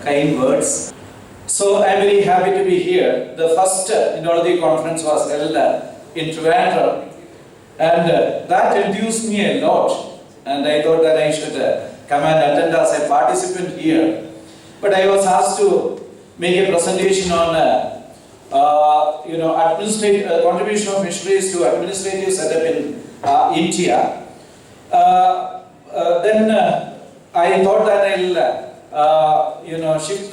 kind words. So I'm very happy to be here. The first Ethnology conference was held in Trivandrum, and that enthused me a lot, and I thought that I should come and attend as a participant here. But I was asked to make a presentation on administrative contribution of missionaries to administrative setup in India. Then I thought that I'll shift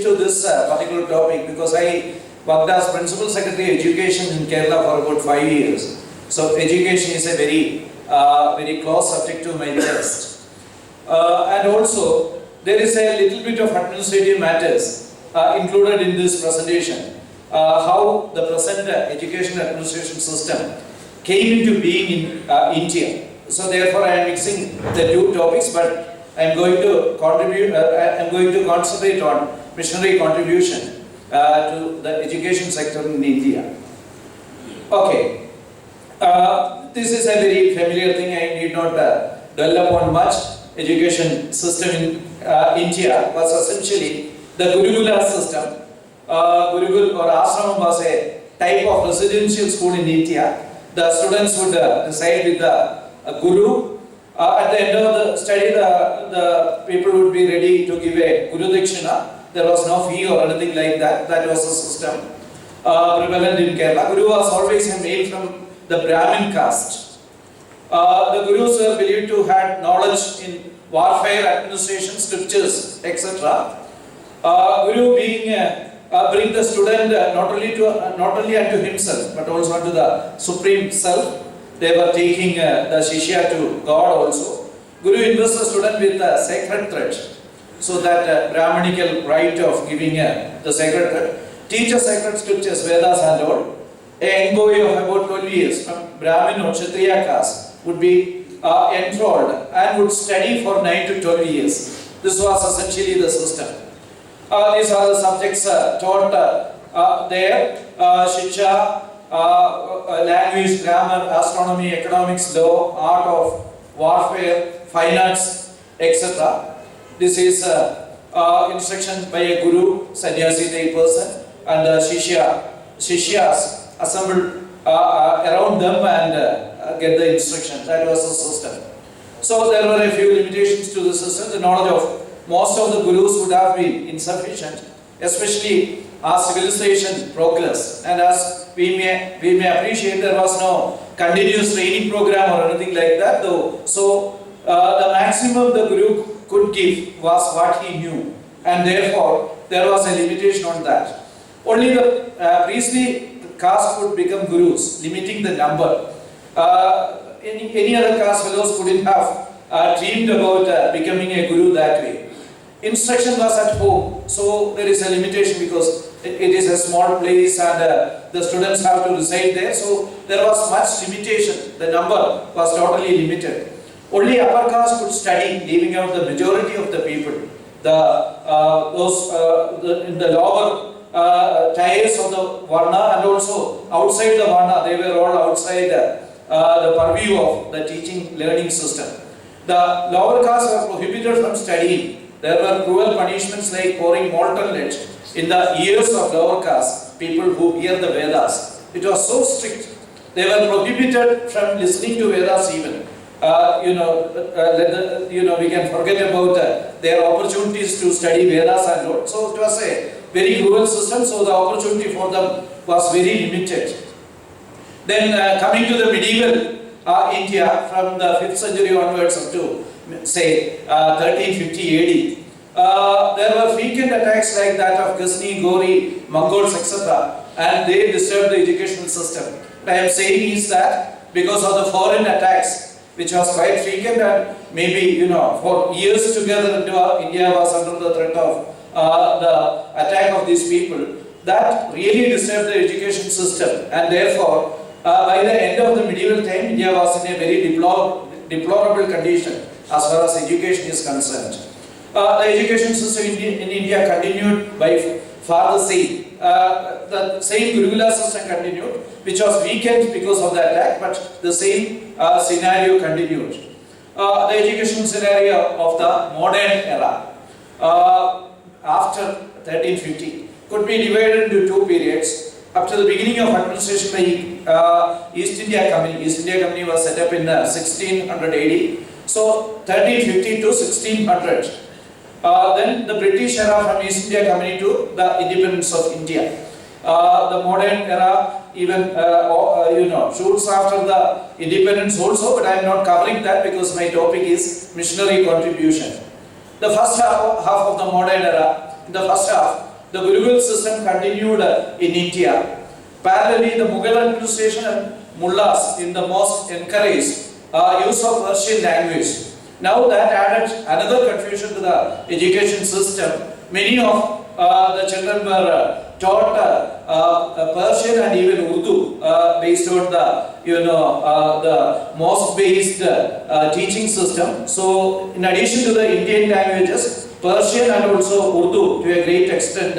to this particular topic, because I worked as Principal Secretary Education in Kerala for about 5 years. So education is a very close subject to my chest. And also there is a little bit of administrative matters included in this presentation. How the present education administration system came into being in India. So therefore I am mixing the two topics, but I am going to concentrate on missionary contribution to the education sector in India. Okay, this is a very familiar thing. I need not dwell upon much. Education system in India was essentially the Gurukul system. Gurukul or ashram was a type of residential school in India. The students would reside with the guru. At the end of the study, the people would be ready to give a Guru Dakshina. There was no fee or anything like that. That was the system prevalent in Kerala. Guru was always a male from the Brahmin caste. The Gurus were believed to have knowledge in warfare, administration, scriptures, etc. Guru bring the student not only unto himself, but also unto the Supreme Self. They were taking the Shishya to God also. Guru invests the student with a sacred thread, so that Brahmanical right of giving the sacred thread. Teach sacred scriptures, Vedas and all. An envoy of about 12 years from Brahmin or Kshatriya caste would be enrolled and would study for 9 to 12 years. This was essentially the system. These are the subjects taught there. Shiksha, language, grammar, astronomy, economics, law, art of warfare, fine arts, etc. This is instruction by a guru, sannyasi type person, and shishyas assembled around them and get the instruction. That was the system. So there were a few limitations to the system. The knowledge of most of the gurus would have been insufficient, especially as civilization progressed, and as we may appreciate, there was no continuous training program or anything like that, though. So the maximum the guru could give was what he knew, and therefore there was a limitation on that. Only the priestly caste could become gurus, limiting the number. Any other caste fellows couldn't have dreamed about becoming a guru that way. Instruction was at home, so there is a limitation because it is a small place and the students have to reside there, so there was much limitation. The number was totally limited. Only upper caste could study, leaving out the majority of the people. Those in the lower tiers of the Varna and also outside the Varna, they were all outside the purview of the teaching learning system. The lower castes were prohibited from studying. There were cruel punishments like pouring molten lead in the ears of lower caste people who hear the Vedas. It was so strict. They were prohibited from listening to Vedas even. We can forget about their opportunities to study Vedas and all. So it was a very cruel system. So the opportunity for them was very limited. Then coming to the medieval India, from the 5th century onwards up to say 1350 AD, there were frequent attacks like that of Ghazni, Gori, Mongols, etc. And they disturbed the educational system. What I am saying is that because of the foreign attacks, which was quite frequent, and maybe for years together India was under the threat of the attack of these people, that really disturbed the education system, and therefore by the end of the medieval time, India was in a very deplorable condition as far as education is concerned. The education system in India continued by far the same. The same Gurukula system continued, which was weakened because of the attack, but the same scenario continued. The education scenario of the modern era. after 1350 could be divided into two periods. Up to the beginning of administration by East India Company. East India Company was set up in 1600 AD. So 1350 to 1600. Then the British era from East India Company to the independence of India. The modern era even shoots after the independence also, but I am not covering that because my topic is missionary contribution. The first half of the modern era, in the first half, the Gurukul system continued in India. Parallelly, the Mughal administration and mullahs in the mosque encouraged use of Persian language. Now that added another confusion to the education system. Many of the children were taught Persian and even Urdu based on the mosque-based teaching system. So, in addition to the Indian languages, Persian and also Urdu to a great extent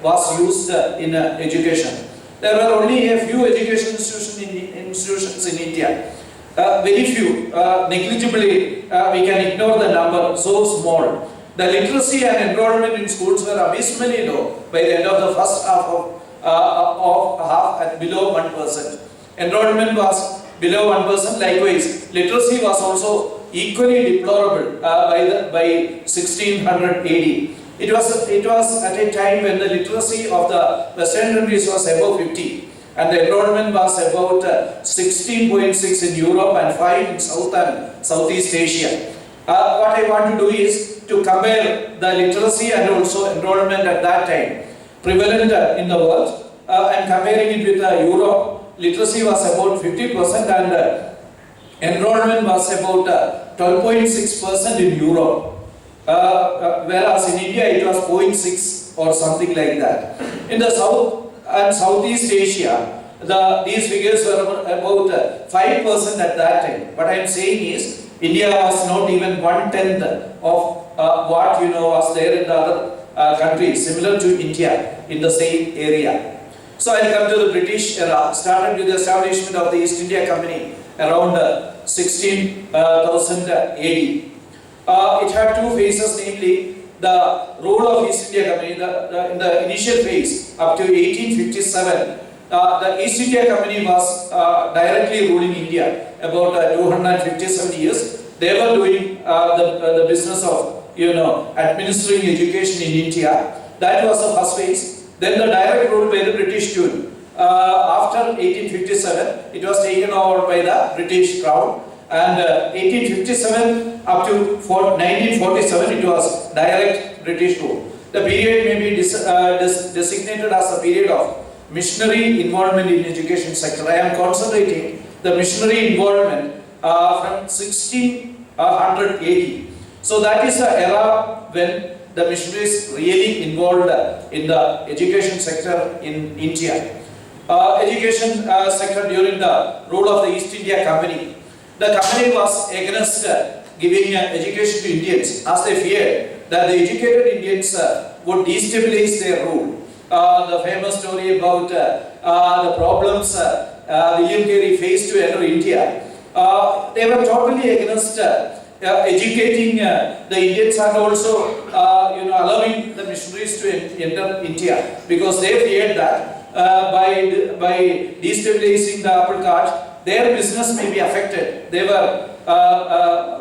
was used in education. There were only a few education institutions in India. Very few, negligibly, we can ignore the number, so small. The literacy and enrollment in schools were abysmally low by the end of the first half at below 1%. Enrollment was below 1%. Likewise, literacy was also equally deplorable by 1600 AD. It was at a time when the literacy of the Western countries was above 50, and the enrollment was about 16.6 in Europe and 5 in South and Southeast Asia. What I want to do is to compare the literacy and also enrollment at that time prevalent in the world and comparing it with Europe. Literacy was about 50% and enrollment was about 12.6% in Europe. Whereas in India it was 0.6 or something like that. In the South and Southeast Asia, these figures were about 5% at that time. What I am saying is, India was not even 1/10 of what was there in the other countries similar to India in the same area. So I will come to the British era, started with the establishment of the East India Company around 16,000 AD. It had two phases, namely the role of East India Company. In the initial phase up to 1857, the East India Company was directly ruling India about 257 years. They were doing the business of administering education in India. That was the first phase. Then the direct rule by the British took. After 1857, it was taken over by the British Crown, and 1857 up to 1947, it was direct British rule. The period may be designated as the period of missionary involvement in education sector. I am concentrating the missionary involvement from 1600 AD. So that is the era when the missionaries really involved in the education sector in India. Education sector during the rule of the East India Company. The company was against giving education to Indians, as they feared that the educated Indians would destabilize their rule. The famous story about the problems William Carey faced to enter India. They were totally against educating the Indians and also allowing the missionaries to enter India, because they feared that by destabilizing the apple cart, their business may be affected. They were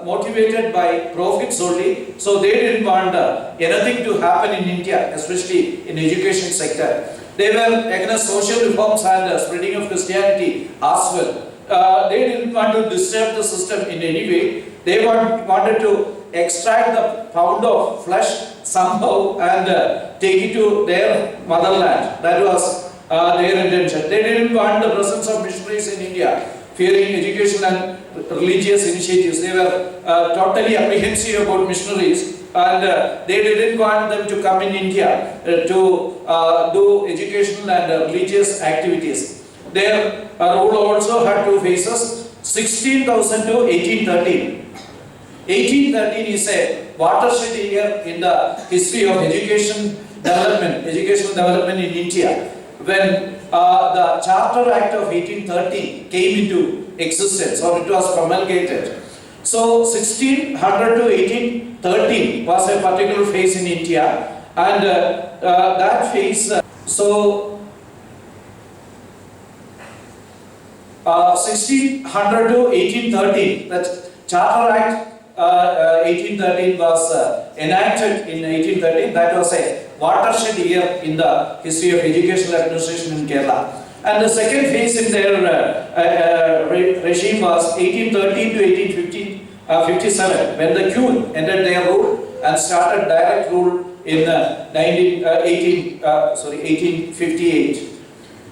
motivated by profits only, so they didn't want anything to happen in India, especially in education sector. They were against social reforms and spreading of Christianity as well. They didn't want to disturb the system in any way. They wanted to extract the pound of flesh somehow and take it to their motherland. That was their intention. They didn't want the presence of missionaries in India, fearing education and religious initiatives. They were totally apprehensive about missionaries, and they didn't want them to come in India to do educational and religious activities. Their rule also had two phases, 16,000 to 1813. 1813 is a watershed year in the history of educational development in India, when the Charter Act of 1830 came into existence, or it was promulgated. So 1600 to 1813 was a particular phase in India, And that phase, 1600 to 1813, that Charter Act 1813 was enacted in 1813. That was a watershed year in the history of educational administration in Kerala. And the second phase in their regime was 1813 to 1857, when the Queen ended their rule and started direct rule in 1858.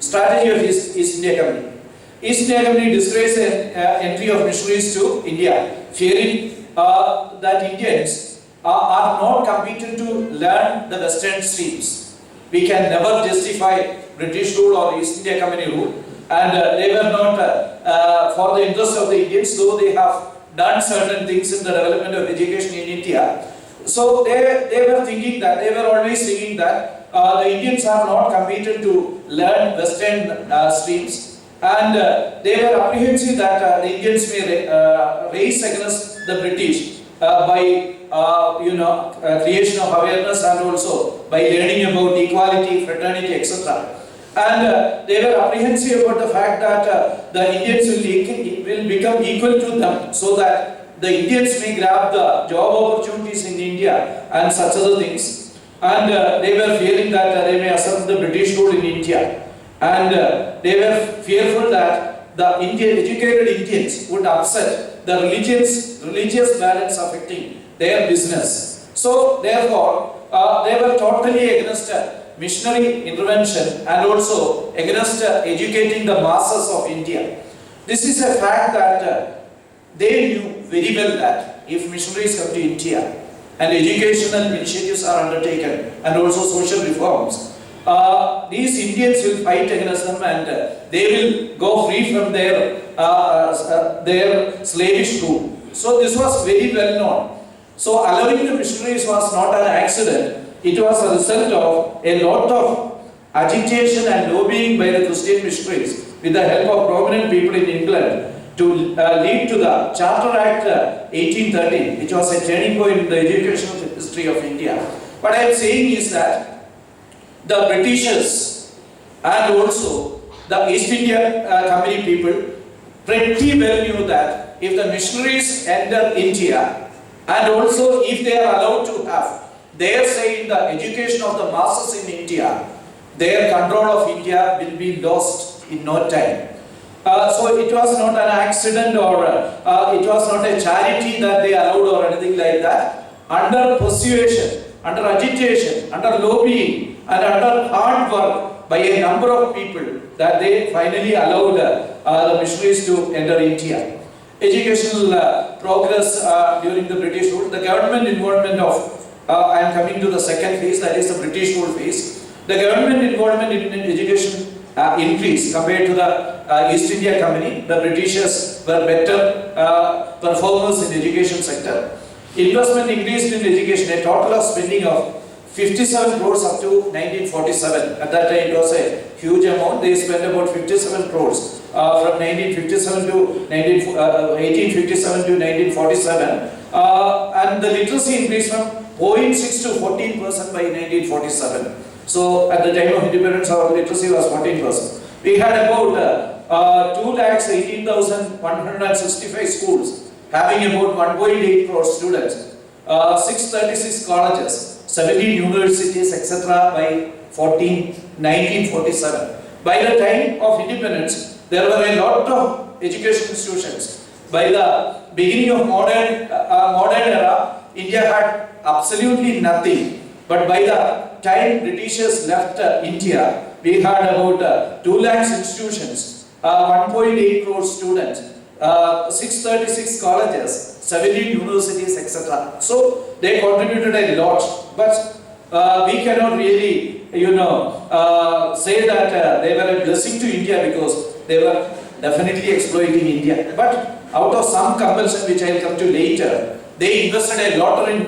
Strategy of East India Company. East India Company discouraged the entry of missionaries to India, fearing that Indians are not competent to learn the Western streams. We can never justify British rule or East India Company rule, and they were not for the interest of the Indians, though they have done certain things in the development of education in India. So they were thinking that, they were always thinking that the Indians are not competent to learn Western streams, and they were apprehensive that the Indians may raise against the British by creation of awareness and also by learning about equality, fraternity, etc. And they were apprehensive about the fact that the Indians will become equal to them, so that the Indians may grab the job opportunities in India and such other things. And they were fearing that they may assert the British rule in India. And they were fearful that the educated Indians would upset the religious balance affecting their business. So therefore, they were totally against missionary intervention and also against educating the masses of India. This is a fact that they knew very well that if missionaries come to India and educational initiatives are undertaken and also social reforms, these Indians will fight against them and they will go free from their slavish rule. So this was very well known. So allowing the missionaries was not an accident. It was a result of a lot of agitation and lobbying by the Christian missionaries with the help of prominent people in England to lead to the Charter Act 1813, which was a turning point in the educational history of India. What I am saying is that the Britishers and also the East India Company people pretty well knew that if the missionaries enter India and also if they are allowed to have their say in the education of the masses in India, their control of India will be lost in no time. So it was not an accident or it was not a charity that they allowed or anything like that. Under persuasion, under agitation, under lobbying and under hard work by a number of people, that they finally allowed the missionaries to enter India. Educational progress during the British rule, the government involvement of, I am coming to the second phase, that is the British rule phase. The government involvement in education increased compared to the East India Company. The Britishers were better performers in the education sector. Investment increased in education, a total of spending of 57 crores up to 1947. At that time it was a huge amount. They spent about 57 crores from 1857 to 1947. And the literacy increased from 0.6 to 14% by 1947. So at the time of independence, our literacy was 14%. We had about 2,18,165 schools, having about 1.8 crore students, 636 colleges, 17 universities, etc. by 1947. By the time of independence, there were a lot of education institutions. By the beginning of modern era, India had absolutely nothing. But by the time Britishers left India, we had about 2 lakhs institutions, 1.8 crore students, 636 colleges, 17 universities, etc. So they contributed a lot, but we cannot really, say that they were a blessing to India, because they were definitely exploiting India. But out of some compulsion, which I will come to later, they invested a lot in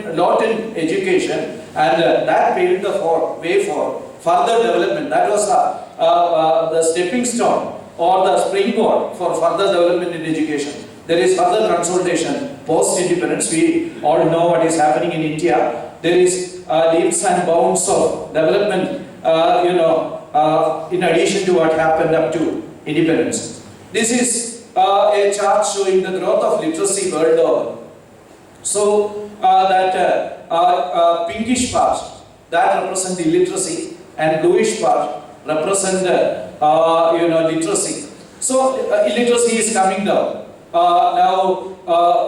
education, and that paved the way for further development. That was the stepping stone or the springboard for further development in education. There is further consolidation post-independence. We all know what is happening in India. There is leaps and bounds of development, in addition to what happened up to independence. This is a chart showing the growth of literacy world over. So that pinkish part, that represents illiteracy, and bluish part represent literacy. So illiteracy is coming down. Now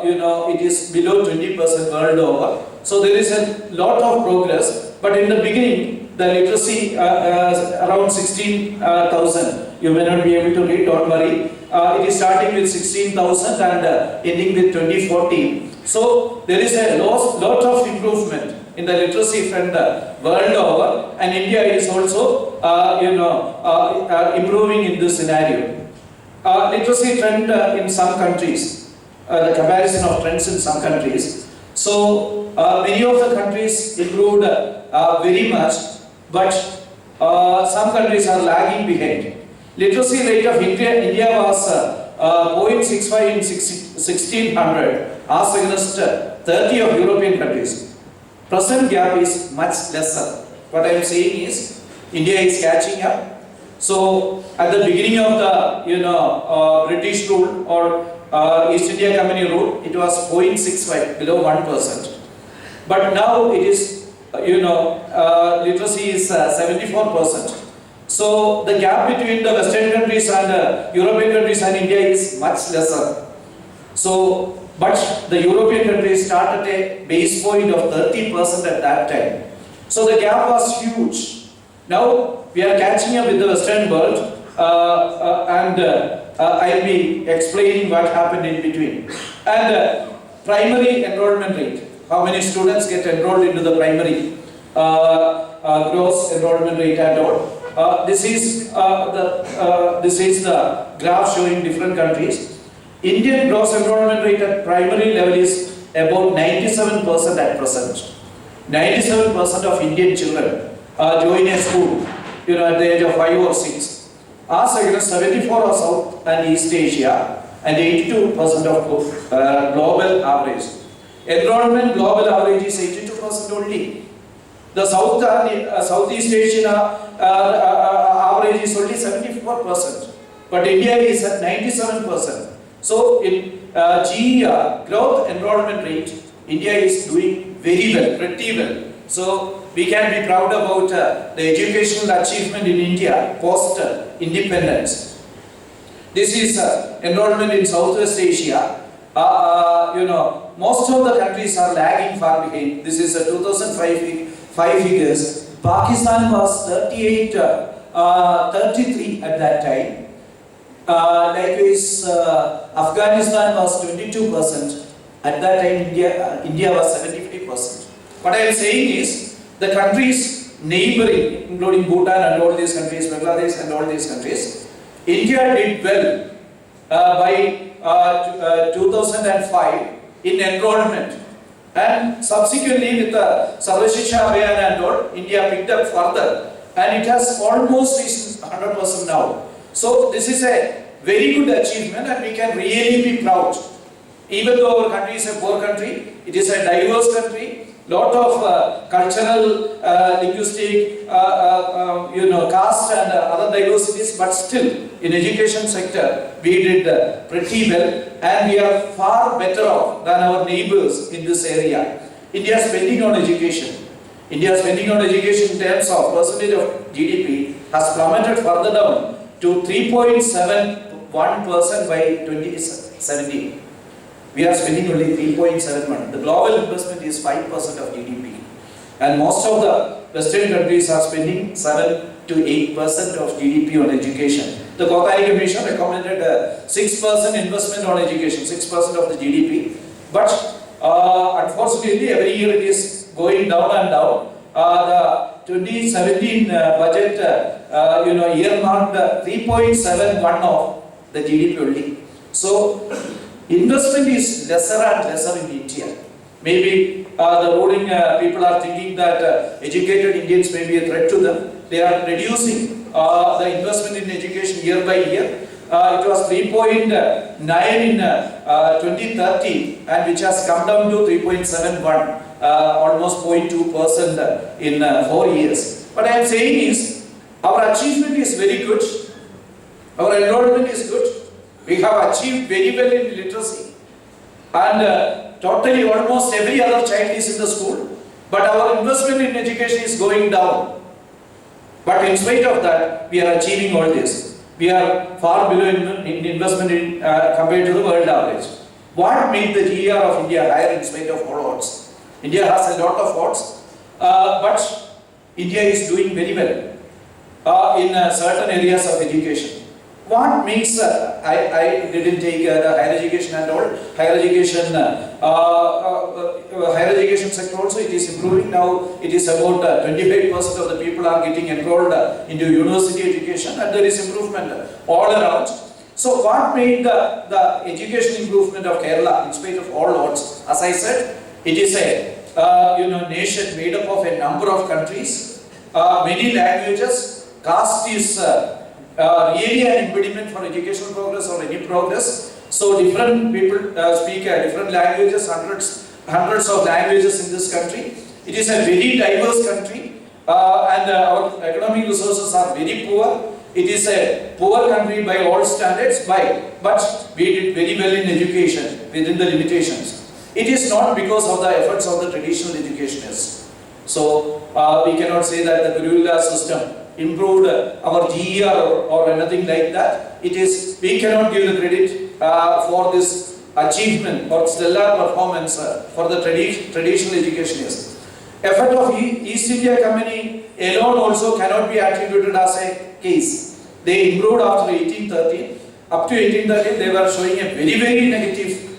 it is below 20% world over. So there is a lot of progress. But in the beginning, the literacy around 16,000. You may not be able to read. Don't worry. It is starting with 16,000 and ending with 2014. So there is a lot of improvement in the literacy front world over, and India is also improving in this scenario. Literacy trend in some countries, the comparison of trends in some countries. So many of the countries improved very much, but some countries are lagging behind. Literacy rate of India was 0.65 in 1600 as against 30 of European countries. Present gap is much lesser. What I am saying is India is catching up. So at the beginning of the British rule or East India Company rule, it was 0.65, below 1%. But now it is literacy is 74%. So the gap between the Western countries and European countries and India is much lesser. So, but the European countries started a base point of 30% at that time. So the gap was huge. Now we are catching up with the Western world, and I'll be explaining what happened in between. And primary enrollment rate. How many students get enrolled into the primary gross enrollment rate and all. This is the graph showing different countries. Indian gross enrollment rate at primary level is about 97% at present. 97% of Indian children join a school, at the age of 5 or 6. As against 74 of South and East Asia and 82% of global average. Enrollment global average is 82% only. The South and Southeast Asian average is only 74%, but India is at 97%. So in GER, growth enrollment rate, India is doing very well, pretty well. So we can be proud about the educational achievement in India post independence. This is enrollment in Southwest Asia. Most of the countries are lagging far behind. This is 2005 figures. Pakistan was 38, 33 at that time. Likewise, Afghanistan was 22%. At that time, India was 75%. What I am saying is, the countries neighboring, including Bhutan and all these countries, Bangladesh and all these countries, India did well by 2005 in enrollment. And subsequently with the Sarva Shiksha Abhiyan and all, India picked up further. And it has almost reached 100% now. So this is a very good achievement and we can really be proud. Even though our country is a poor country, it is a diverse country. Lot of cultural, linguistic, caste and other diversities, but still in education sector we did pretty well, and we are far better off than our neighbors in this area. India spending on education. India spending on education in terms of percentage of GDP has plummeted further down to 3.71% by 2017. We are spending only 3.71. The global investment is 5% of GDP. And most of the Western countries are spending 7 to 8% of GDP on education. The Kothari Commission recommended 6% investment on education, 6% of the GDP. But unfortunately, every year it is going down and down. The 2017 budget, earmarked 3.71 of the GDP only. So, investment is lesser and lesser in India. Maybe the ruling people are thinking that educated Indians may be a threat to them. They are reducing the investment in education year by year. It was 3.9 in 2013 and which has come down to 3.71 almost 0.2% in 4 years. What I am saying is, our achievement is very good, our enrollment is good, we have achieved very well in literacy, and totally almost every other child is in the school, but our investment in education is going down. But in spite of that, we are achieving all this. We are far below in investment compared to the world average. What made the GER of India higher in spite of all odds? India has a lot of odds, but India is doing very well in certain areas of education. What makes, I didn't take the higher education and all, higher education sector also, it is improving now. It is about 25% of the people are getting enrolled into university education, and there is improvement all around. So what made the education improvement of Kerala in spite of all odds? As I said, it is a nation made up of a number of countries, many languages. Caste is really an impediment for educational progress or any progress. So different people speak different languages, hundreds of languages in this country. It is a very diverse country, and our economic resources are very poor. It is a poor country by all standards, but we did very well in education within the limitations. It is not because of the efforts of the traditional educationists. So we cannot say that the Gurukul system improved our GER or anything like that. It is, we cannot give the credit for this achievement or stellar performance for the traditional educationists. Effort of East India Company alone also cannot be attributed as a case. They improved after 1813. Up to 1813 they were showing a very negative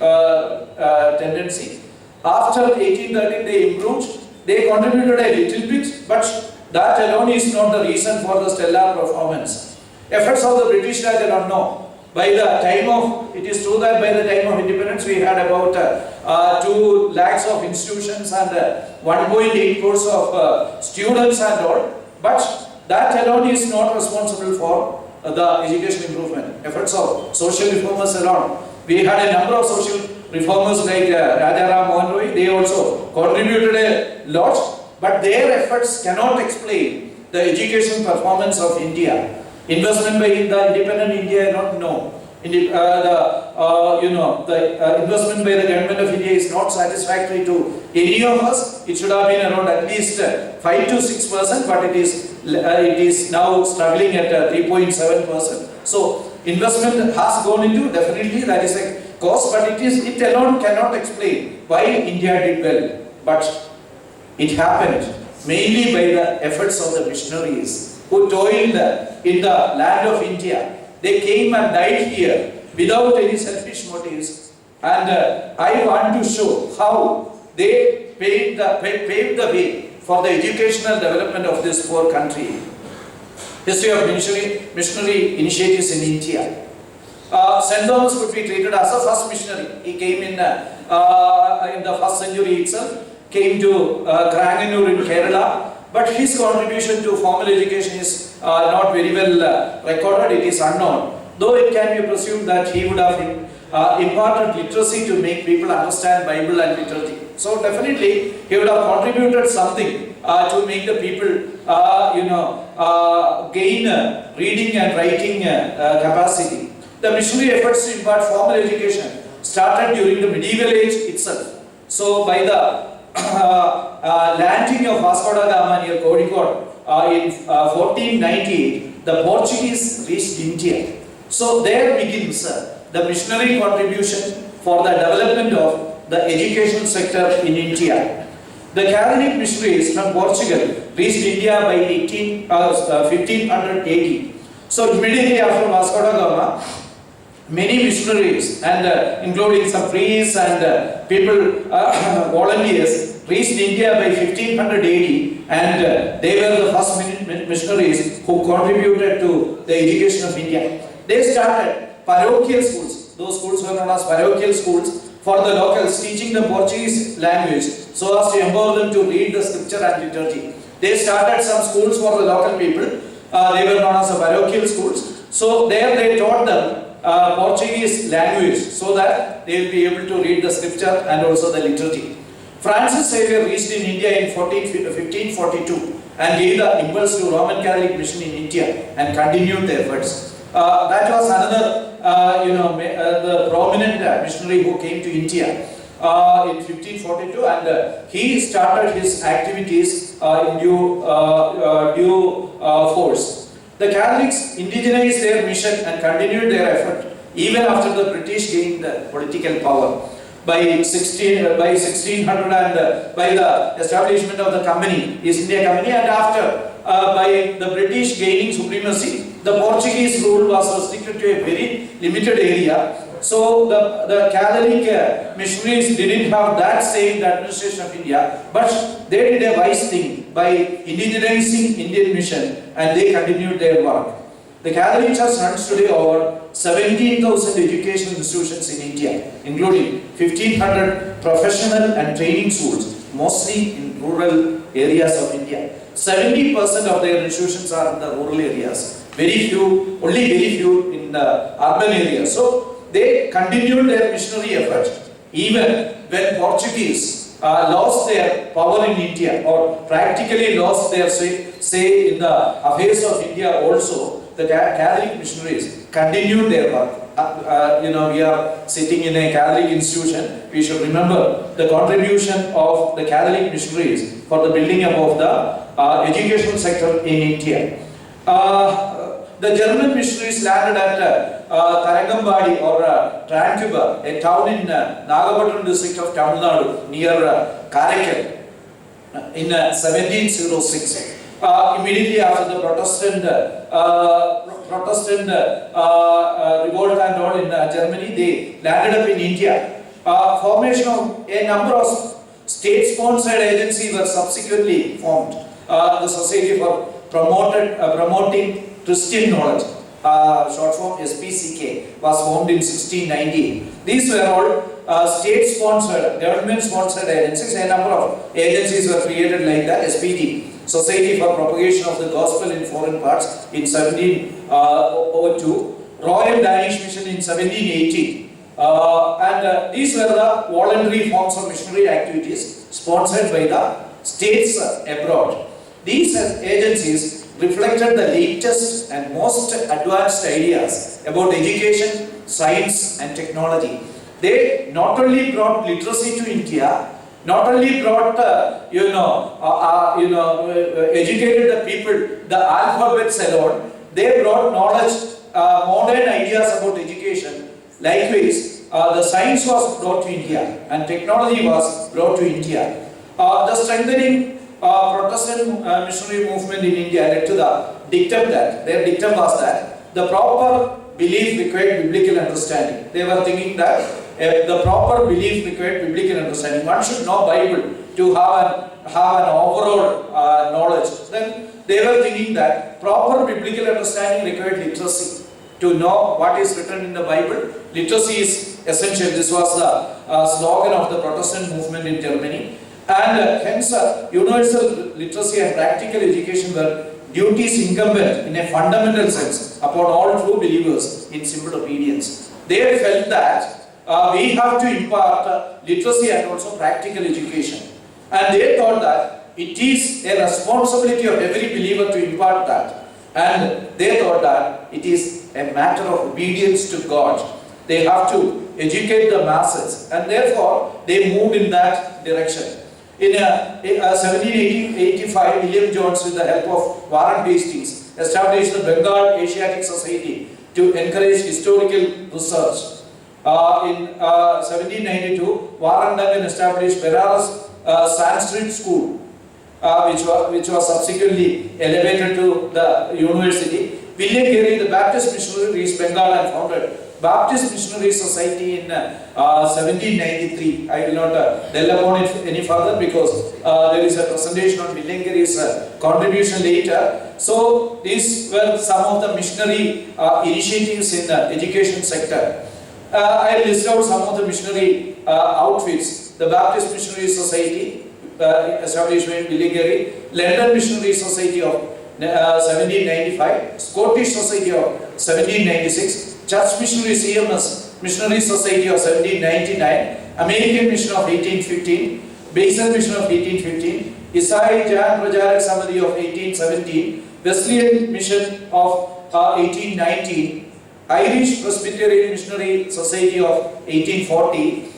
tendency. After 1813 they improved. They contributed a little bit, but that alone is not the reason for the stellar performance. Efforts of the British Raj alone, no. By the time of, it is true that by the time of independence we had about 2 lakhs of institutions and 1.8 crores of students and all, but that alone is not responsible for the education improvement. Efforts of social reformers alone. We had a number of social reformers like Rajaram Mohan Roy, they also contributed a lot, but their efforts cannot explain the education performance of India. Investment by the independent India, not no. The investment by the government of India is not satisfactory to any of us. It should have been around at least 5 to 6%, but it is now struggling at 3.7%. So investment has gone into, definitely that is a cause, but it alone cannot explain why India did well. But it happened mainly by the efforts of the missionaries who toiled in the land of India. They came and died here without any selfish motives, and I want to show how they paved the way for the educational development of this poor country. History of missionary initiatives in India. St. Thomas could be treated as a first missionary. He came in the first century itself, came to Kranganur in Kerala, but his contribution to formal education is not very well recorded, it is unknown. Though it can be presumed that he would have imparted literacy to make people understand Bible and liturgy. So definitely he would have contributed something to make the people gain reading and writing capacity. The missionary efforts to impart formal education started during the medieval age itself. So by the landing of Vasco da Gama near Kozhikode in 1498, the Portuguese reached India. So there begins the missionary contribution for the development of the education sector in India. The Catholic missionaries from Portugal reached India by 1500 AD. So immediately after Vasco da Gama, many missionaries and including some priests and people, volunteers, reached India by 1500 AD, and they were the first missionaries who contributed to the education of India. They started parochial schools. Those schools were known as parochial schools for the locals, teaching them Portuguese language so as to empower them to read the scripture and liturgy. They started some schools for the local people. They were known as the parochial schools. So there they taught them Portuguese language so that they will be able to read the scripture and also the liturgy. Francis Xavier reached in India in 1542 and gave the impulse to Roman Catholic mission in India and continued the efforts. That was another, the prominent missionary who came to India in 1542, and he started his activities in due force. The Catholics indigenized their mission and continued their effort even after the British gained political power. By 1600 and by the establishment of the company, East India Company, and after by the British gaining supremacy, the Portuguese rule was restricted to a very limited area. So the Catholic missionaries didn't have that say in the administration of India, but they did a wise thing by indigenizing Indian mission, and they continued their work. The Catholic Church runs today over 17,000 educational institutions in India, including 1,500 professional and training schools, mostly in rural areas of India. 70% of their institutions are in the rural areas, only very few in the urban areas. So they continued their missionary effort even when Portuguese lost their power in India, or practically lost their say in the affairs of India also. The Catholic missionaries continued their work. We are sitting in a Catholic institution. We should remember the contribution of the Catholic missionaries for the building up of the educational sector in India. The German missionaries landed at Tarangambadi or Tranquebar, a town in Nagapattinam district of Tamil Nadu near Karaikal in 1706. Immediately after the Protestant revolt and all in Germany, they landed up in India. Formation of a number of state-sponsored agencies were subsequently formed. The Society for Promoting Christian Knowledge, short form SPCK, was formed in 1690. These were all state-sponsored, government-sponsored agencies. A number of agencies were created like that. SPG, Society for Propagation of the Gospel in Foreign Parts, in 1702, Royal Danish Mission in 1780, and these were the voluntary forms of missionary activities sponsored by the states abroad. These agencies reflected the latest and most advanced ideas about education, science and technology. They not only brought literacy to India, not only brought, educated the people, the alphabets alone, they brought knowledge, modern ideas about education. Likewise, the science was brought to India and technology was brought to India. The strengthening Protestant missionary movement in India led to the dictum that, their dictum was that the proper belief required biblical understanding. They were thinking that the proper belief required biblical understanding. One should know Bible to have an overall knowledge. Then they were thinking that proper biblical understanding required literacy. To know what is written in the Bible, literacy is essential. This was the slogan of the Protestant movement in Germany. And hence universal literacy and practical education were duties incumbent in a fundamental sense upon all true believers in simple obedience. They felt that we have to impart literacy and also practical education. And they thought that it is a responsibility of every believer to impart that. And they thought that it is a matter of obedience to God. They have to educate the masses, and therefore they moved in that direction. In 1785, William Jones, with the help of Warren Hastings, established the Bengal Asiatic Society to encourage historical research. In 1792, Warren Duncan established Benares Sanskrit School, which was subsequently elevated to the university. William Carey, the Baptist missionary, reached Bengal and founded Baptist Missionary Society in 1793. I will not dwell upon it any further because there is a presentation on William Carey's contribution later. So these were some of the missionary initiatives in the education sector. I list out some of the missionary outfits. The Baptist Missionary Society, established by William Carey, London Missionary Society of 1795, Scottish Society of 1796, Church Missionary CMS Missionary Society of 1799, American Mission of 1815, Basil Mission of 1815, Isai Jan Prajarak Samadi of 1817, Wesleyan Mission of 1819, Irish Presbyterian Missionary Society of 1840,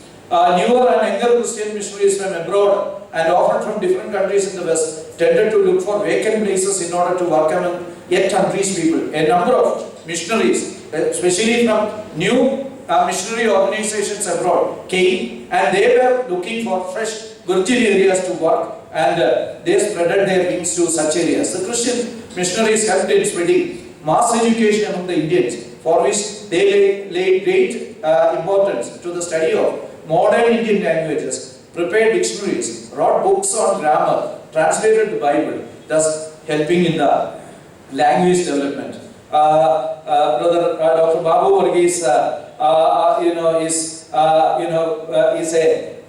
newer and younger Christian missionaries from abroad and often from different countries in the West tended to look for vacant places in order to work among yet unreached people. A number of missionaries, especially from new missionary organizations abroad, came and they were looking for fresh Gurukul areas to work, and they spreaded their wings to such areas. The Christian missionaries helped in spreading mass education among the Indians, for which they laid great importance to the study of modern Indian languages, prepared dictionaries, wrote books on grammar, translated the Bible, thus helping in the language development. Brother Dr. Babu Varghese, is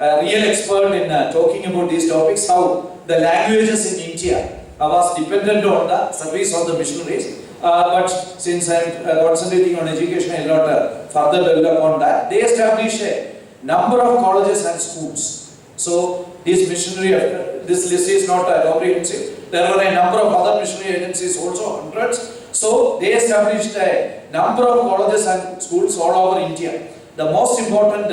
a real expert in talking about these topics, how the languages in India was dependent on the service of the missionaries. But since I am concentrating on education, I will not further develop on that. They established a number of colleges and schools. So this this list is not comprehensive. There were a number of other missionary agencies also, hundreds. So they established a number of colleges and schools all over India. The most important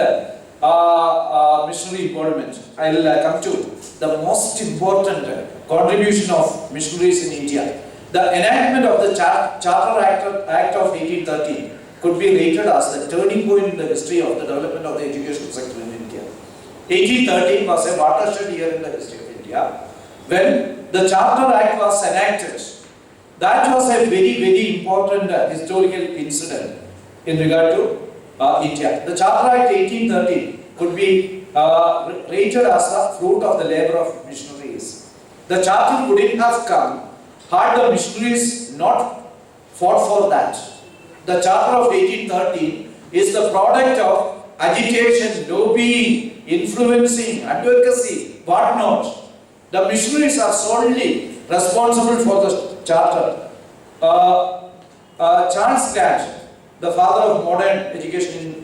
missionary involvement, I will come to the most important contribution of missionaries in India. The enactment of the Charter Act of 1813 could be rated as the turning point in the history of the development of the educational sector in India. 1813 was a watershed year in the history of India. When the Charter Act was enacted, that was a very, very important historical incident in regard to India. The Charter Act 1813 could be rated as the fruit of the labor of missionaries. The Charter wouldn't have come had the missionaries not fought for that. The Charter of 1813 is the product of agitation, lobbying, influencing, advocacy, whatnot. The missionaries are solely responsible for the Charter. Charles Grant, the father of modern education in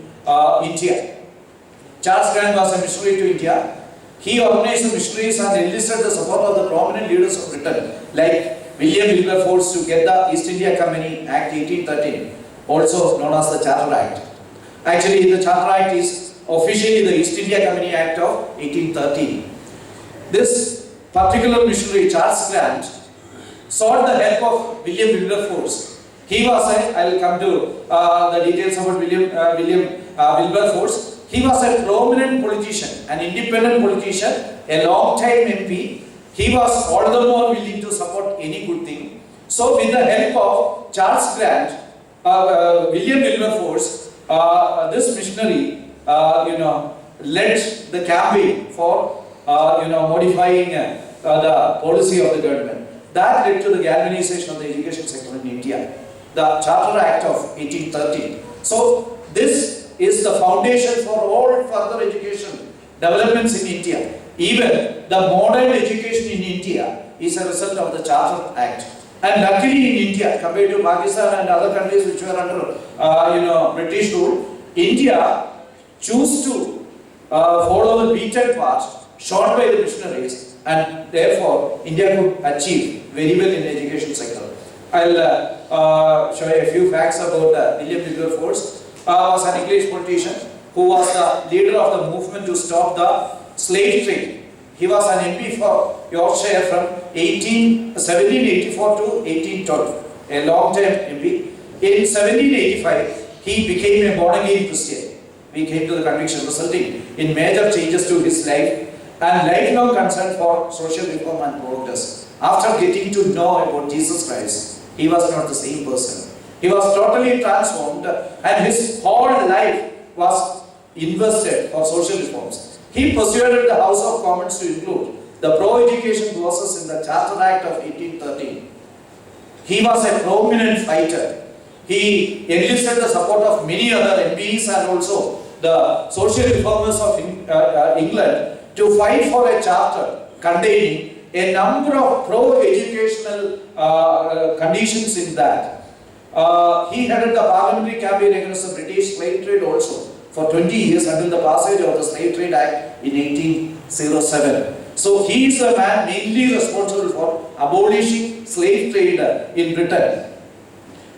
India. Charles Grant was a missionary to India. He organized the missionaries and enlisted the support of the prominent leaders of Britain, like William Wilberforce, to get the East India Company Act 1813, also known as the Charter Act. Actually, the Charter Act is officially the East India Company Act of 1813. This particular missionary, Charles Grant, sought the help of William Wilberforce. He was I will come to the details about William Wilberforce. He was a prominent politician, an independent politician, a long-time MP. He was all the more willing to support any good thing. So, with the help of Charles Grant, William Wilberforce, this missionary, led the campaign for, modifying the policy of the government. That led to the galvanization of the education sector in India, the Charter Act of 1813. So, this is the foundation for all further education developments in India. Even the modern education in India is a result of the Charter Act. And luckily in India, compared to Pakistan and other countries which were under British rule, India chose to follow the beaten path shown by the missionaries, and therefore India could achieve very well in the education sector. I'll show you a few facts about William Wilberforce. Was an English politician who was the leader of the movement to stop the slave trade. He was an MP for Yorkshire from 1784 to 1812, a long-term MP. In 1785, he became a born-again Christian. He came to the conviction, resulting in major changes to his life and lifelong concern for social reform and progress. After getting to know about Jesus Christ, he was not the same person. He was totally transformed, and his whole life was invested for social reforms. He persuaded the House of Commons to include the pro-education clauses in the Charter Act of 1813. He was a prominent fighter. He enlisted the support of many other MPs and also the social reformers of England to fight for a charter containing a number of pro-educational conditions in that. He headed the parliamentary campaign against the British slave trade also for 20 years until the passage of the Slave Trade Act in 1707. So he is the man mainly responsible for abolishing slave trade in Britain.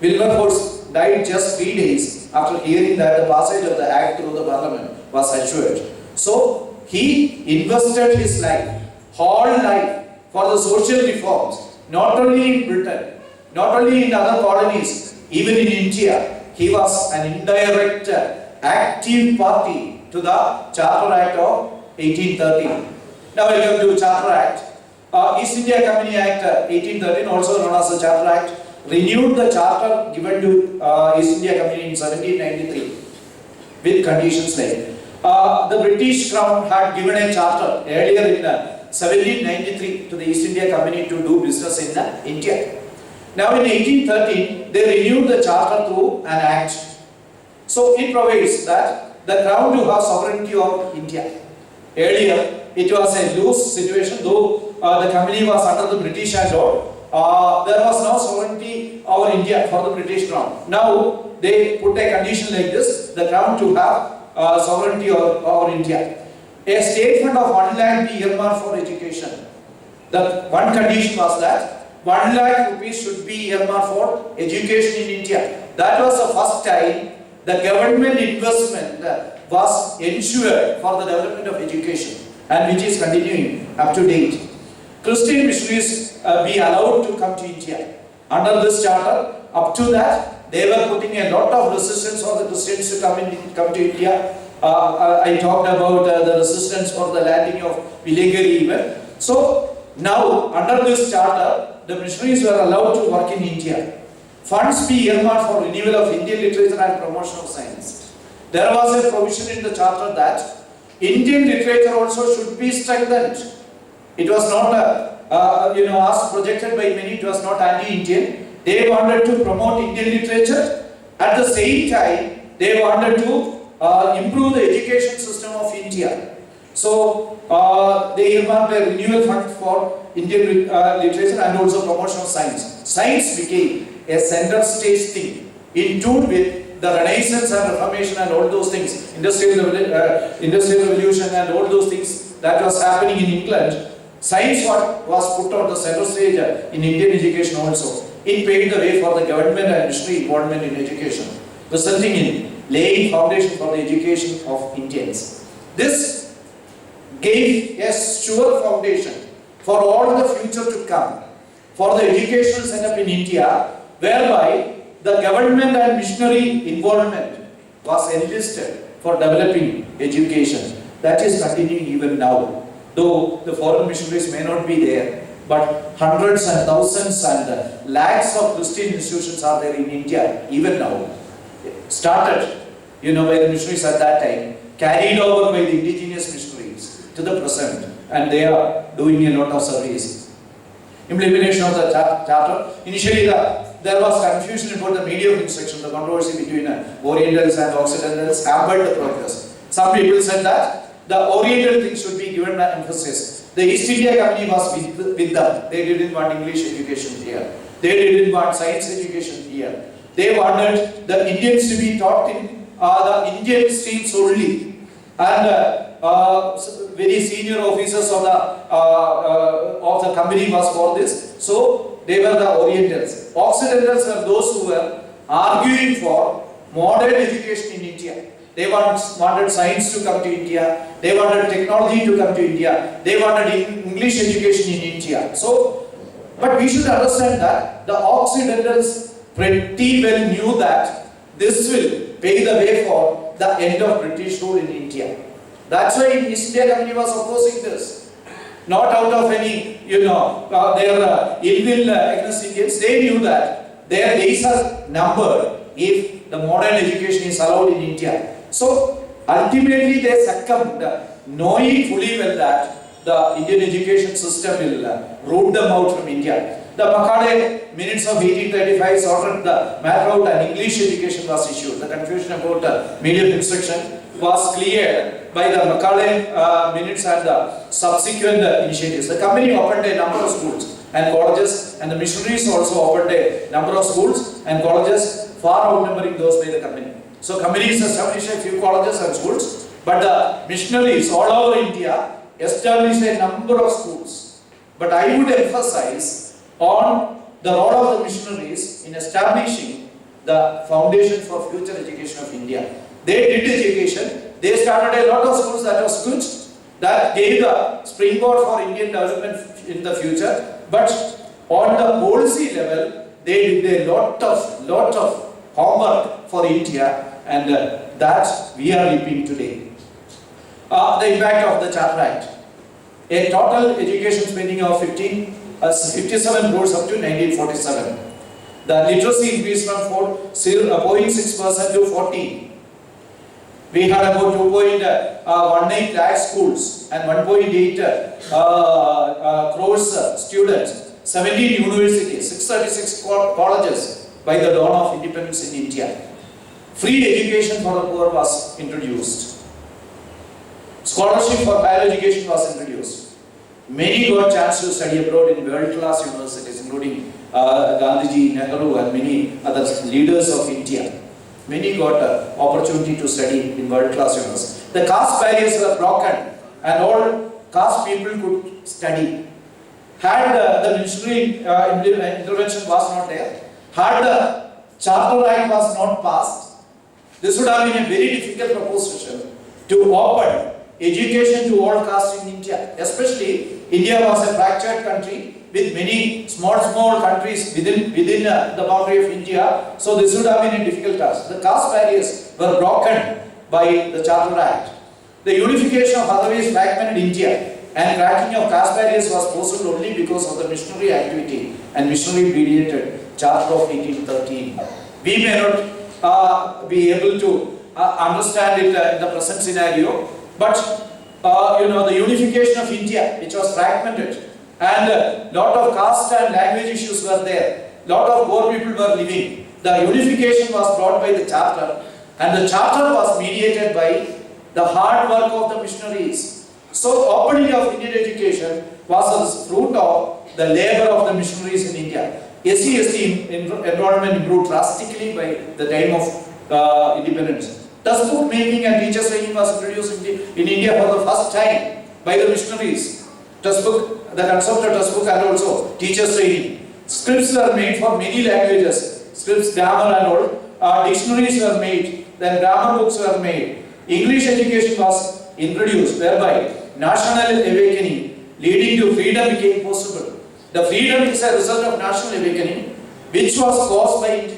Wilberforce died just 3 days after hearing that the passage of the Act through the Parliament was assured. So he invested his life, whole life, for the social reforms, not only in Britain, not only in other colonies, even in India. He was an indirect, active party to the Charter Act of 1813. Now we come to Charter Act. East India Company Act 1813, also known as the Charter Act, renewed the charter given to East India Company in 1793 with conditions like the British Crown had given a charter earlier in 1793 to the East India Company to do business in India. Now in 1813, they renewed the charter through an act. So it provides that the Crown to have sovereignty of India. Earlier, it was a loose situation, though the company was under the British and all. There was no sovereignty over India for the British Crown. Now they put a condition like this: the Crown to have sovereignty over India. A state fund of 1 lakh be earmarked for education. The one condition was that 1 lakh rupees should be earmarked for education in India. That was the first time the government investment was ensured for the development of education, and which is continuing up to date. Christian missionaries be allowed to come to India. Under this charter, up to that, they were putting a lot of resistance for the Christians to come to India. I talked about the resistance for the landing of Vilegari even. So now, under this charter, the missionaries were allowed to work in India. Funds be earmarked for renewal of Indian literature and promotion of science. There was a provision in the charter that Indian literature also should be strengthened. It was not, as projected by many, it was not anti-Indian. They wanted to promote Indian literature. At the same time, they wanted to improve the education system of India. So, they earmarked a renewal fund for Indian literature and also promotion of science. Science became a center stage thing, in tune with the Renaissance and Reformation and all those things, Industrial Revolution and all those things that was happening in England. Science was put on the center stage in Indian education also. It paved the way for the government and missionary involvement in education, resulting in laying foundation for the education of Indians. This gave a sure foundation for all the future to come, for the educational setup in India, whereby the government and missionary involvement was enlisted for developing education. That is continuing even now. Though the foreign missionaries may not be there, but hundreds and thousands and lakhs of Christian institutions are there in India even now. Started, by the missionaries at that time, carried over by the indigenous missionaries to the present, and they are doing a lot of service. Implementation of the charter. Initially, there was confusion about the medium of instruction. The controversy between Orientals and Occidentals hampered the progress. Some people said that the Oriental thing should be given emphasis. The East India Company was with them. They didn't want English education here. They didn't want science education here. They wanted the Indians to be taught in the Indian streams only. And very senior officers of the company was for this. So they were the Orientals. Occidentals were those who were arguing for modern education in India. They wanted science to come to India. They wanted technology to come to India. They wanted English education in India. So, but we should understand that the Occidentals pretty well knew that this will pave the way for the end of British rule in India. That's why East India Company was opposing this. Not out of any, their ill will against Indians. They knew that their days are numbered if the modern education is allowed in India. So ultimately they succumbed, knowing fully well that the Indian education system will root them out from India. The Macaulay Minutes of 1835 sorted the matter out and English education was issued. The confusion about medium instruction was cleared by the Macaulay Minutes and the subsequent initiatives. The company opened a number of schools and colleges, and the missionaries also opened a number of schools and colleges, far outnumbering those by the company. So companies established a few colleges and schools, but the missionaries all over India, established a number of schools. But I would emphasize on the role of the missionaries in establishing the foundation for future education of India. They did education, they started a lot of schools that was good, that gave the springboard for Indian development in the future. But on the policy level, they did a lot of homework for India, and that we are reaping today. The impact of the Charter Act. A total education spending of 57 crores up to 1947. The literacy increased from 0.6% to 14. We had about 2.18 lakh schools and 1.8 crores students, 17 universities, 636 colleges by the dawn of independence in India. Free education for the poor was introduced. Scholarship for higher education was introduced. Many got chance to study abroad in world-class universities, including Gandhiji, Nehru, and many other leaders of India. Many got an opportunity to study in world-class universities. The caste barriers were broken, and all caste people could study. Had the missionary intervention was not there, had the Charter Act was not passed, this would have been a very difficult proposition to open education to all castes in India. Especially, India was a fractured country with many small countries within the boundary of India. So this would have been a difficult task. The caste barriers were broken by the Charter Act. The unification of otherwise fragmented India and cracking of caste barriers was possible only because of the missionary activity and missionary mediated Charter of 1813. We may not be able to understand it in the present scenario, but the unification of India, which was fragmented, and a lot of caste and language issues were there, lot of poor people were living. The unification was brought by the Charter, and the Charter was mediated by the hard work of the missionaries. So opening of Indian education was a fruit of the labor of the missionaries in India. SC/ST enrollment improved drastically by the time of independence. Textbook making and teacher training was introduced in India for the first time by the missionaries. Textbook, the concept of textbook and also teacher training. Scripts were made for many languages. Scripts, grammar and all. Dictionaries were made. Then grammar books were made. English education was introduced, whereby national awakening leading to freedom became possible. The freedom is a result of national awakening, which was caused by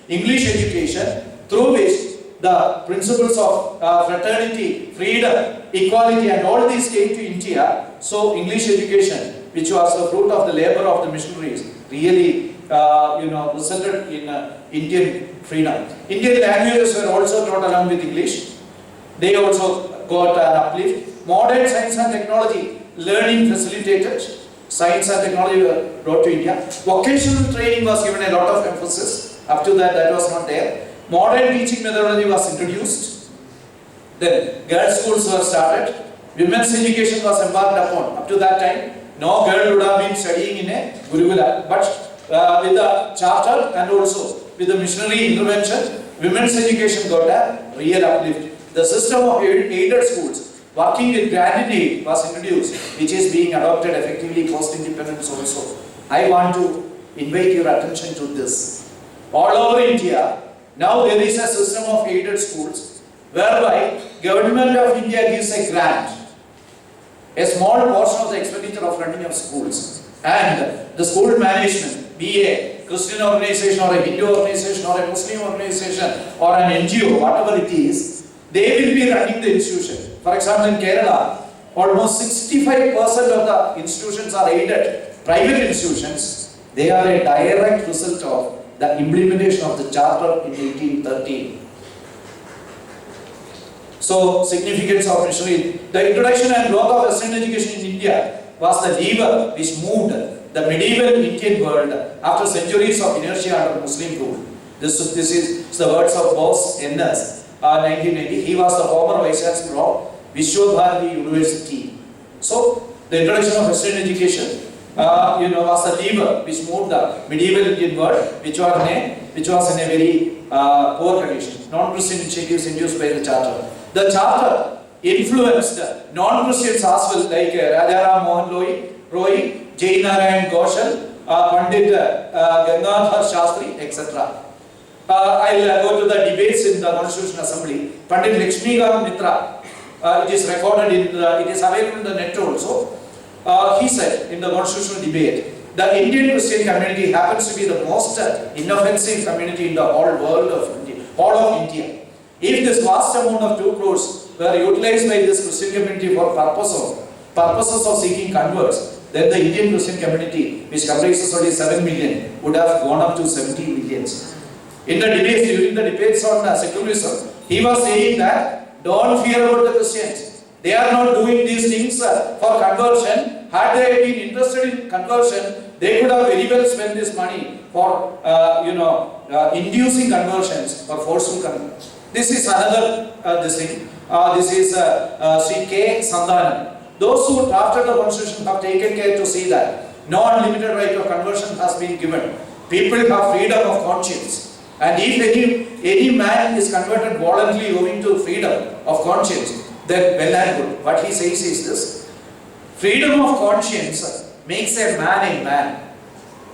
English education, through which the principles of fraternity, freedom, equality, and all these came to India. So English education, which was the fruit of the labor of the missionaries, really resulted in Indian freedom. Indian languages were also taught along with English. They also got an uplift. Modern science and technology learning facilitated. Science and technology were brought to India. Vocational training was given a lot of emphasis. Up to that was not there. Modern teaching methodology was introduced. Then girls' schools were started. Women's education was embarked upon. Up to that time, no girl would have been studying in a Gurukul. But with the Charter and also with the missionary intervention, women's education got a real uplift. The system of aided schools, working with granted aid, was introduced, which is being adopted effectively post-independence also. I want to invite your attention to this. All over India, now there is a system of aided schools, whereby Government of India gives a grant, a small portion of the expenditure of running of schools, and the school management, be a Christian organization or a Hindu organization or a Muslim organization or an NGO, whatever it is, they will be running the institution. For example, in Kerala, almost 65% of the institutions are aided, private institutions. They are a direct result of the implementation of the Charter in 1813. So, significance of missionary. The introduction and growth of Western education in India was the lever which moved the medieval Indian world after centuries of inertia under Muslim rule. This is the words of Bose N.S. 1990. He was the former Vice Chancellor of Vishwabharati University. So, the introduction of Western education was the lever which moved the medieval Indian world, which was in a very poor condition. Non-Christian initiatives induced by the Charter. The Charter influenced non-Christians as well, like Rajaram Mohan Roy, Jai Narayan Ghoshal, Pandit Gangadhar Shastri, etc. I'll go to the debates in the Constitution Assembly. Pandit Lakshmikant Mitra, it is recorded in it is available in the net also. He said in the constitutional debate, the Indian Christian community happens to be the most inoffensive community in the whole world of India, all of India. If this vast amount of 2 crores were utilized by this Christian community for purposes of seeking converts, then the Indian Christian community, which comprises only 7 million, would have gone up to 70 millions. In the debates, during the debates on secularism, he was saying that don't fear about the Christians. They are not doing these things for conversion. Had they been interested in conversion, they could have very well spent this money for inducing conversions or forceful conversions. This is another this thing. This is Sri K. Sandhanam. Those who drafted the constitution have taken care to see that no unlimited right of conversion has been given. People have freedom of conscience. And if any man is converted voluntarily owing to freedom of conscience, then well and good. What he says is this: freedom of conscience makes a man.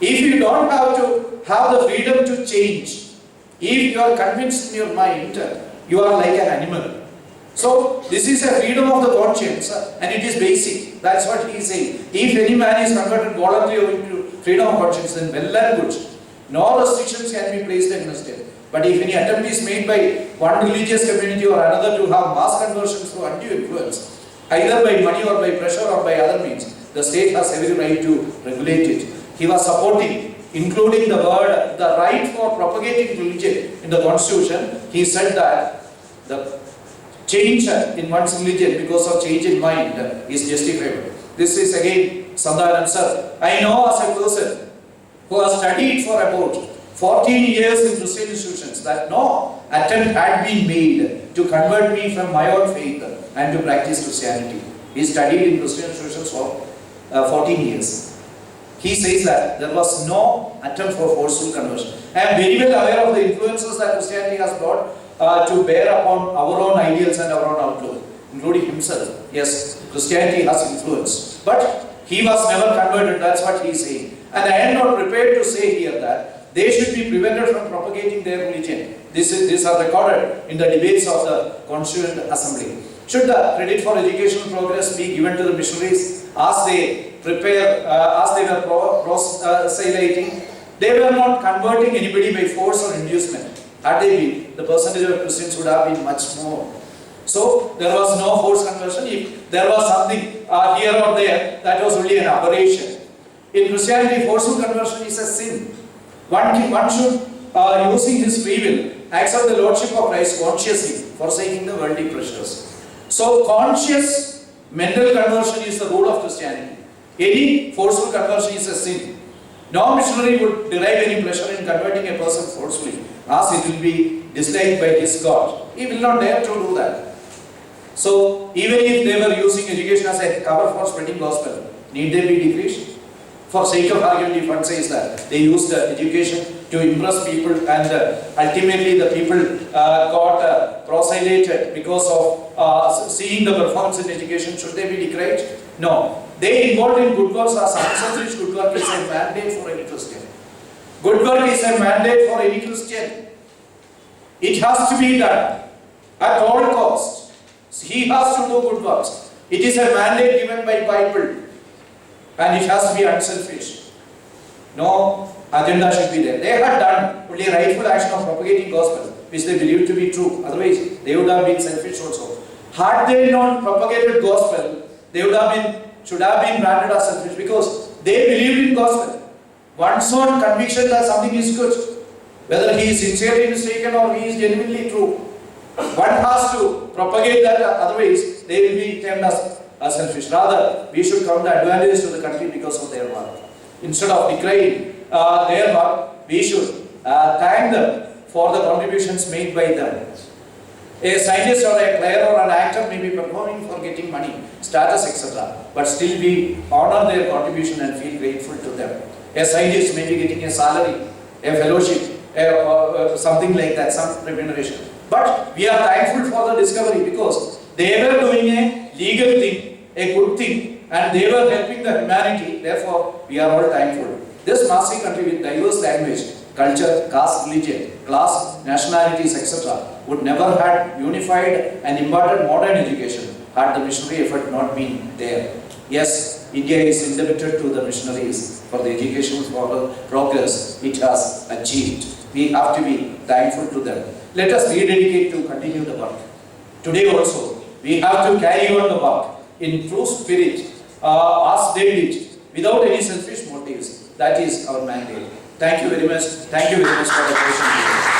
If you don't have to have the freedom to change, if you are convinced in your mind, you are like an animal. So this is a freedom of the conscience, and it is basic. That's what he is saying. If any man is converted voluntarily owing to freedom of conscience, then well and good. No restrictions can be placed against it. But if any attempt is made by one religious community or another to have mass conversions through undue influence, either by money or by pressure or by other means, the state has every right to regulate it. He was supporting, including the right for propagating religion in the constitution. He said that the change in one's religion because of change in mind is justifiable. This is again Sandhanam sir. I know as a person who has studied for about 14 years in Christian institutions that no attempt had been made to convert me from my own faith and to practice Christianity. He studied in Christian institutions for 14 years. He says that there was no attempt for forceful conversion. I am very well aware of the influences that Christianity has brought to bear upon our own ideals and our own outlook, including himself. Yes, Christianity has influence. But he was never converted, that's what he is saying. And I am not prepared to say here that they should be prevented from propagating their religion. These are recorded in the debates of the Constituent Assembly. Should the credit for educational progress be given to the missionaries as they prepare, as they were proselyting? They were not converting anybody by force or inducement. Had they been, the percentage of Christians would have been much more. So there was no forced conversion. If there was something here or there, that was only an aberration. In Christianity, forceful conversion is a sin. One should, using his free will, accept the Lordship of Christ consciously, forsaking the worldly pressures. So conscious mental conversion is the rule of Christianity. Any forceful conversion is a sin. No missionary would derive any pleasure in converting a person forcefully, as it will be disliked by his God. He will not dare to do that. So even if they were using education as a cover for spreading gospel, need they be decreased? For sake of argument, if one says that they used education to impress people and ultimately the people got proselyted because of seeing the performance in education, should they be decried? No. They involved in good works as unselfish good work is a mandate for any Christian. Good work is a mandate for any Christian. It has to be done at all costs. He has to do good works. It is a mandate given by Bible. And it has to be unselfish. No agenda should be there. They had done only rightful action of propagating gospel, which they believed to be true. Otherwise, they would have been selfish also. Had they not propagated gospel, they should have been branded as selfish because they believed in gospel. One's own conviction that something is good, whether he is sincerely mistaken or he is genuinely true, one has to propagate that. Otherwise, they will be termed as selfish. Rather, we should count the advantages to the country because of their work. Instead of decrying their work, we should thank them for the contributions made by them. A scientist or a player or an actor may be performing for getting money, status, etc. But still we honor their contribution and feel grateful to them. A scientist may be getting a salary, a fellowship, something like that, some remuneration. But we are thankful for the discovery because They were doing a legal thing, a good thing, and they were helping the humanity. Therefore, we are all thankful. This massive country with diverse language, culture, caste, religion, class, nationalities, etc., would never have unified and imparted modern education had the missionary effort not been there. Yes, India is indebted to the missionaries for the educational progress it has achieved. We have to be thankful to them. Let us rededicate to continue the work. Today also, we have to carry on the work in true spirit as they did, without any selfish motives. That is our mandate. Thank you very much. Thank you very much for the question.